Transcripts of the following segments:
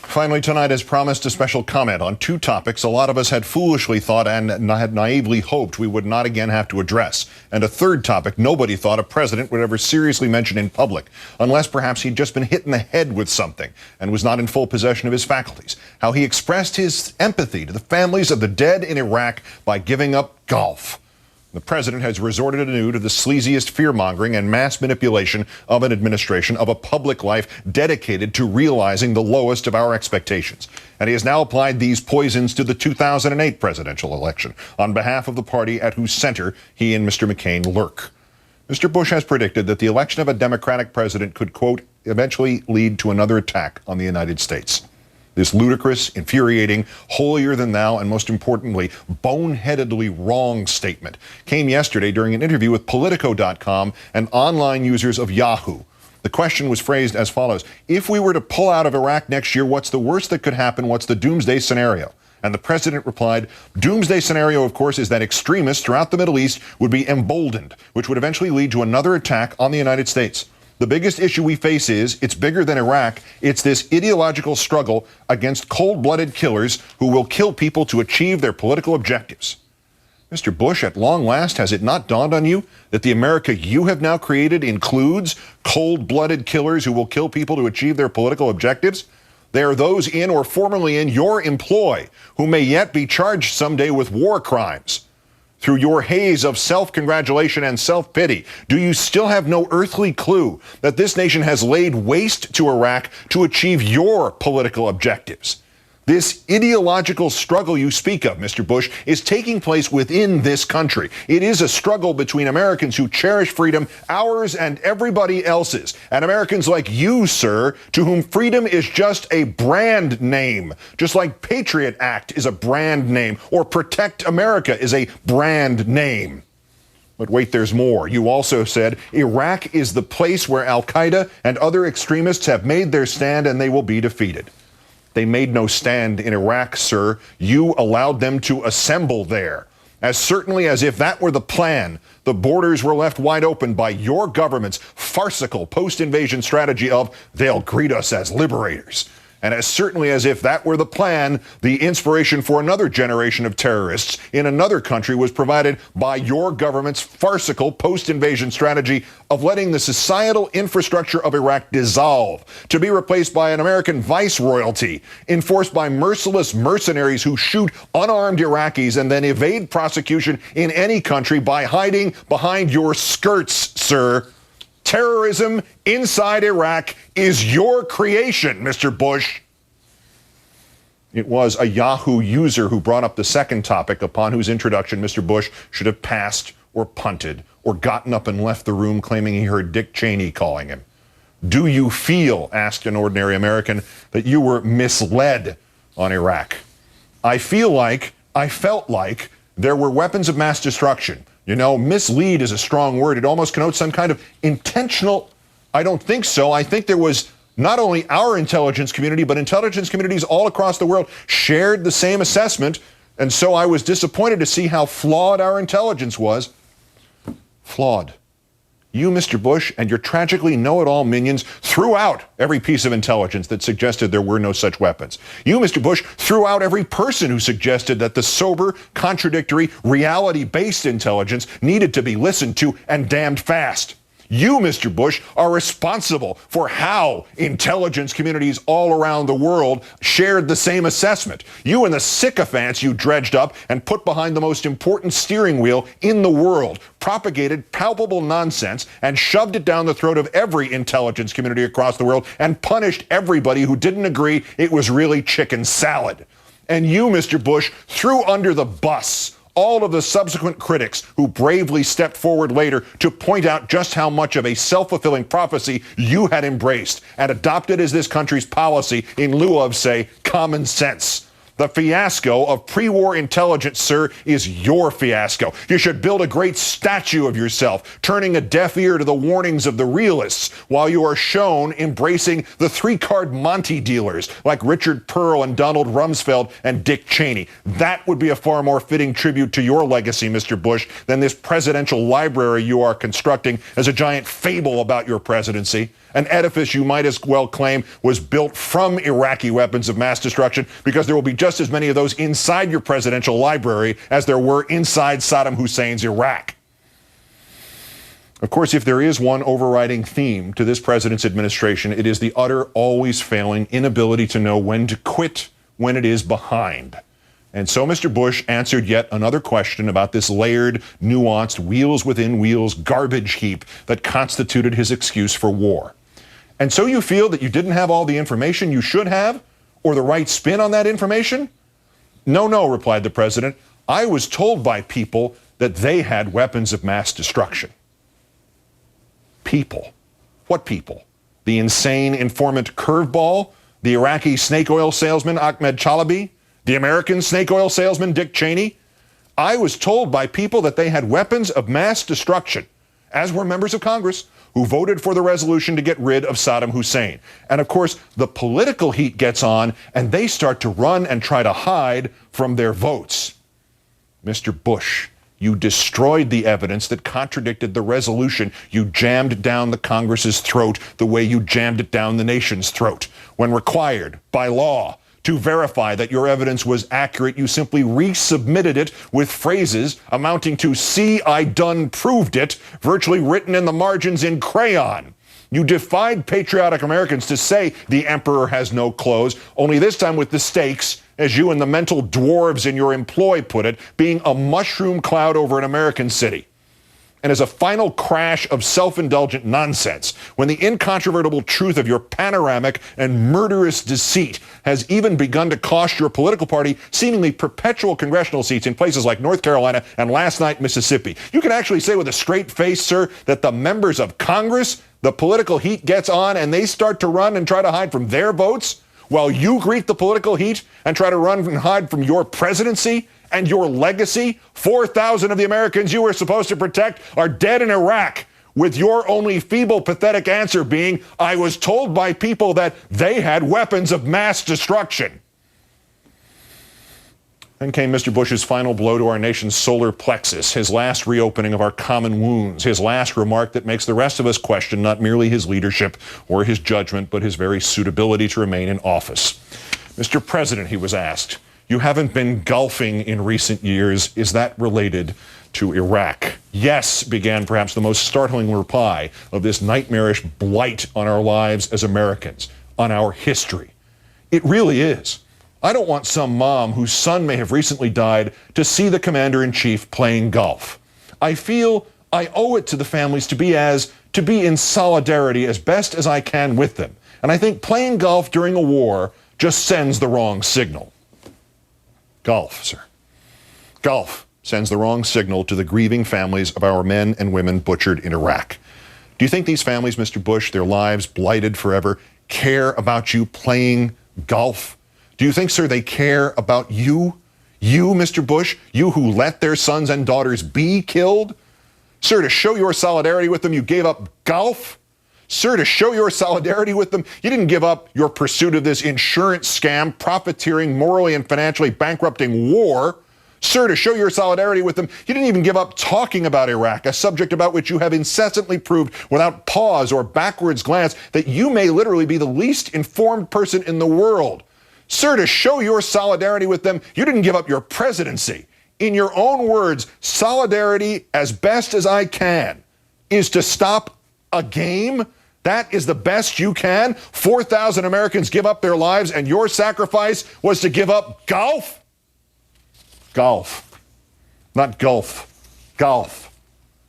Finally tonight, as promised, a special comment on two topics a lot of us had foolishly thought and had naively hoped we would not again have to address. And a third topic nobody thought a president would ever seriously mention in public, unless perhaps he'd just been hit in the head with something and was not in full possession of his faculties. How he expressed his empathy to the families of the dead in Iraq by giving up golf. The president has resorted anew to the sleaziest fear-mongering and mass manipulation of an administration, of a public life dedicated to realizing the lowest of our expectations. And he has now applied these poisons to the 2008 presidential election on behalf of the party at whose center he and Mr. McCain lurk. Mr. Bush has predicted that the election of a Democratic president could, quote, eventually lead to another attack on the United States. This ludicrous, infuriating, holier-than-thou, and most importantly, boneheadedly wrong statement came yesterday during an interview with Politico.com and online users of Yahoo. The question was phrased as follows: if we were to pull out of Iraq next year, what's the worst that could happen? What's the doomsday scenario? And the president replied, doomsday scenario, of course, is that extremists throughout the Middle East would be emboldened, which would eventually lead to another attack on the United States. The biggest issue we face is, it's bigger than Iraq, it's this ideological struggle against cold-blooded killers who will kill people to achieve their political objectives. Mr. Bush, at long last, has it not dawned on you that the America you have now created includes cold-blooded killers who will kill people to achieve their political objectives? They are those in or formerly in your employ who may yet be charged someday with war crimes. Through your haze of self-congratulation and self-pity, do you still have no earthly clue that this nation has laid waste to Iraq to achieve your political objectives? This ideological struggle you speak of, Mr. Bush, is taking place within this country. It is a struggle between Americans who cherish freedom, ours and everybody else's, and Americans like you, sir, to whom freedom is just a brand name, just like Patriot Act is a brand name, or Protect America is a brand name. But wait, there's more. You also said Iraq is the place where Al-Qaeda and other extremists have made their stand and they will be defeated. They made no stand in Iraq, sir. You allowed them to assemble there. As certainly as if that were the plan, the borders were left wide open by your government's farcical post-invasion strategy of they'll greet us as liberators. And as certainly as if that were the plan, the inspiration for another generation of terrorists in another country was provided by your government's farcical post-invasion strategy of letting the societal infrastructure of Iraq dissolve, to be replaced by an American viceroyalty, enforced by merciless mercenaries who shoot unarmed Iraqis and then evade prosecution in any country by hiding behind your skirts, sir. Terrorism inside Iraq is your creation, Mr. Bush. It was a Yahoo user who brought up the second topic, upon whose introduction Mr. Bush should have passed or punted or gotten up and left the room claiming he heard Dick Cheney calling him. Do you feel, asked an ordinary American, that you were misled on Iraq? I felt like there were weapons of mass destruction. You know, mislead is a strong word. It almost connotes some kind of intentional. I don't think so. I think there was not only our intelligence community, but intelligence communities all across the world shared the same assessment. And so I was disappointed to see how flawed our intelligence was. Flawed. You, Mr. Bush, and your tragically know-it-all minions threw out every piece of intelligence that suggested there were no such weapons. You, Mr. Bush, threw out every person who suggested that the sober, contradictory, reality-based intelligence needed to be listened to and damned fast. You, Mr. Bush, are responsible for how intelligence communities all around the world shared the same assessment. You and the sycophants you dredged up and put behind the most important steering wheel in the world propagated palpable nonsense and shoved it down the throat of every intelligence community across the world and punished everybody who didn't agree it was really chicken salad. And you, Mr. Bush, threw under the bus all of the subsequent critics who bravely stepped forward later to point out just how much of a self-fulfilling prophecy you had embraced and adopted as this country's policy in lieu of, say, common sense. The fiasco of pre-war intelligence, sir, is your fiasco. You should build a great statue of yourself, turning a deaf ear to the warnings of the realists, while you are shown embracing the three-card Monty dealers like Richard Pearl and Donald Rumsfeld and Dick Cheney. That would be a far more fitting tribute to your legacy, Mr. Bush, than this presidential library you are constructing as a giant fable about your presidency. An edifice you might as well claim was built from Iraqi weapons of mass destruction, because there will be just as many of those inside your presidential library as there were inside Saddam Hussein's Iraq. Of course, if there is one overriding theme to this president's administration, it is the utter, always failing inability to know when to quit when it is behind. And so Mr. Bush answered yet another question about this layered, nuanced, wheels within wheels garbage heap that constituted his excuse for war. And so you feel that you didn't have all the information you should have, or the right spin on that information? No, replied the president. I was told by people that they had weapons of mass destruction. People. What people? The insane informant Curveball? The Iraqi snake oil salesman Ahmed Chalabi? The American snake oil salesman Dick Cheney? I was told by people that they had weapons of mass destruction, as were members of Congress who voted for the resolution to get rid of Saddam Hussein. And of course, the political heat gets on, and they start to run and try to hide from their votes. Mr. Bush, you destroyed the evidence that contradicted the resolution. You jammed down the Congress's throat the way you jammed it down the nation's throat. When required by law to verify that your evidence was accurate, you simply resubmitted it with phrases amounting to "see, I done proved it," virtually written in the margins in crayon. You defied patriotic Americans to say the emperor has no clothes, only this time with the stakes, as you and the mental dwarves in your employ put it, being a mushroom cloud over an American city. And as a final crash of self-indulgent nonsense, when the incontrovertible truth of your panoramic and murderous deceit has even begun to cost your political party seemingly perpetual congressional seats in places like North Carolina and last night Mississippi, you can actually say with a straight face, sir, that the members of Congress, the political heat gets on and they start to run and try to hide from their votes, while you greet the political heat and try to run and hide from your presidency and your legacy. 4,000 of the Americans you were supposed to protect are dead in Iraq, with your only feeble, pathetic answer being, I was told by people that they had weapons of mass destruction. Then came Mr. Bush's final blow to our nation's solar plexus, his last reopening of our common wounds, his last remark that makes the rest of us question not merely his leadership or his judgment, but his very suitability to remain in office. Mr. President, he was asked, you haven't been golfing in recent years. Is that related to Iraq? Yes, began perhaps the most startling reply of this nightmarish blight on our lives as Americans, on our history. It really is. I don't want some mom whose son may have recently died to see the commander-in-chief playing golf. I feel I owe it to the families to be in solidarity as best as I can with them. And I think playing golf during a war just sends the wrong signal. Golf, sir. Golf sends the wrong signal to the grieving families of our men and women butchered in Iraq. Do you think these families, Mr. Bush, their lives blighted forever, care about you playing golf? Do you think, sir, they care about you? You, Mr. Bush, you who let their sons and daughters be killed? Sir, to show your solidarity with them, you gave up golf? Sir, to show your solidarity with them, you didn't give up your pursuit of this insurance scam, profiteering, morally and financially bankrupting war. Sir, to show your solidarity with them, you didn't even give up talking about Iraq, a subject about which you have incessantly proved without pause or backwards glance that you may literally be the least informed person in the world. Sir, to show your solidarity with them, you didn't give up your presidency. In your own words, solidarity, as best as I can, is to stop a game. That is the best you can? 4,000 Americans give up their lives, and your sacrifice was to give up golf? Golf. Not gulf. Golf.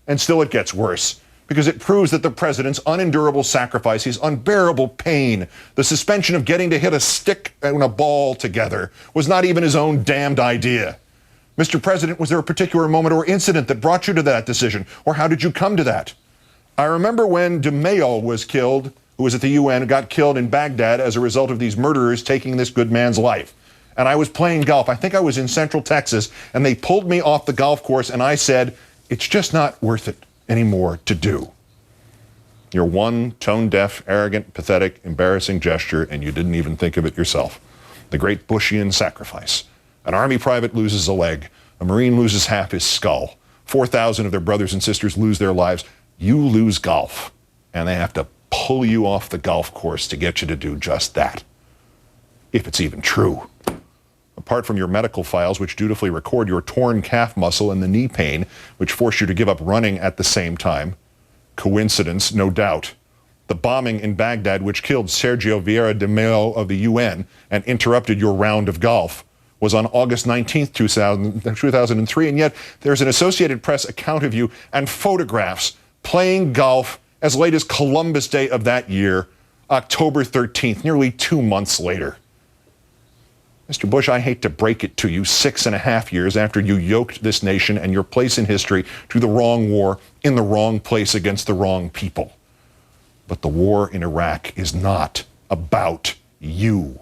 And still it gets worse, because it proves that the president's unendurable sacrifice, his unbearable pain, the suspension of getting to hit a stick and a ball together, was not even his own damned idea. Mr. President, was there a particular moment or incident that brought you to that decision? Or how did you come to that? I remember when DeMaio was killed, who was at the UN, got killed in Baghdad as a result of these murderers taking this good man's life. And I was playing golf. I think I was in Central Texas, and they pulled me off the golf course, and I said, it's just not worth it anymore to do. Your one tone-deaf, arrogant, pathetic, embarrassing gesture, and you didn't even think of it yourself. The great Bushian sacrifice. An Army private loses a leg. A Marine loses half his skull. 4,000 of their brothers and sisters lose their lives. You lose golf, and they have to pull pull you off the golf course to get you to do just that. If it's even true. Apart from your medical files, which dutifully record your torn calf muscle and the knee pain, which forced you to give up running at the same time. Coincidence, no doubt. The bombing in Baghdad, which killed Sergio Vieira de Mello of the UN and interrupted your round of golf, was on August 19th, 2003, and yet there's an Associated Press account of you and photographs playing golf as late as Columbus Day of that year, October 13th, nearly 2 months later. Mr. Bush, I hate to break it to you 6.5 years after you yoked this nation and your place in history to the wrong war in the wrong place against the wrong people. But the war in Iraq is not about you.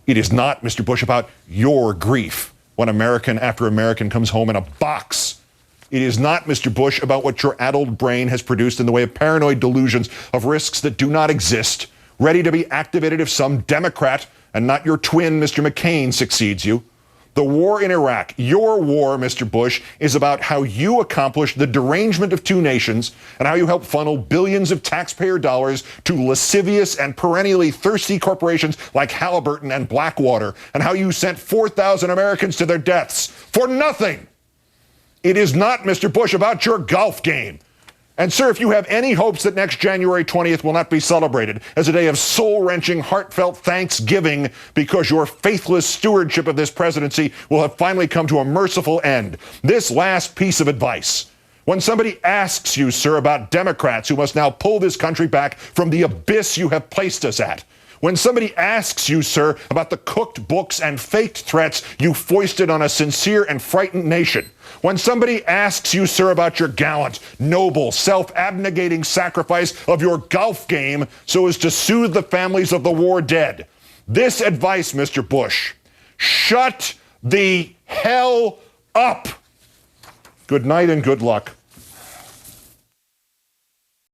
It is not, Mr. Bush, about your grief when American after American comes home in a box. It is not, Mr. Bush, about what your addled brain has produced in the way of paranoid delusions of risks that do not exist, ready to be activated if some Democrat and not your twin, Mr. McCain, succeeds you. The war in Iraq, your war, Mr. Bush, is about how you accomplished the derangement of two nations and how you helped funnel billions of taxpayer dollars to lascivious and perennially thirsty corporations like Halliburton and Blackwater, and how you sent 4,000 Americans to their deaths for nothing. It is not, Mr. Bush, about your golf game. And, sir, if you have any hopes that next January 20th will not be celebrated as a day of soul-wrenching, heartfelt thanksgiving because your faithless stewardship of this presidency will have finally come to a merciful end, this last piece of advice. When somebody asks you, sir, about Democrats who must now pull this country back from the abyss you have placed us at, when somebody asks you, sir, about the cooked books and faked threats you foisted on a sincere and frightened nation, when somebody asks you, sir, about your gallant, noble, self-abnegating sacrifice of your golf game so as to soothe the families of the war dead, this advice, Mr. Bush, shut the hell up. Good night and good luck.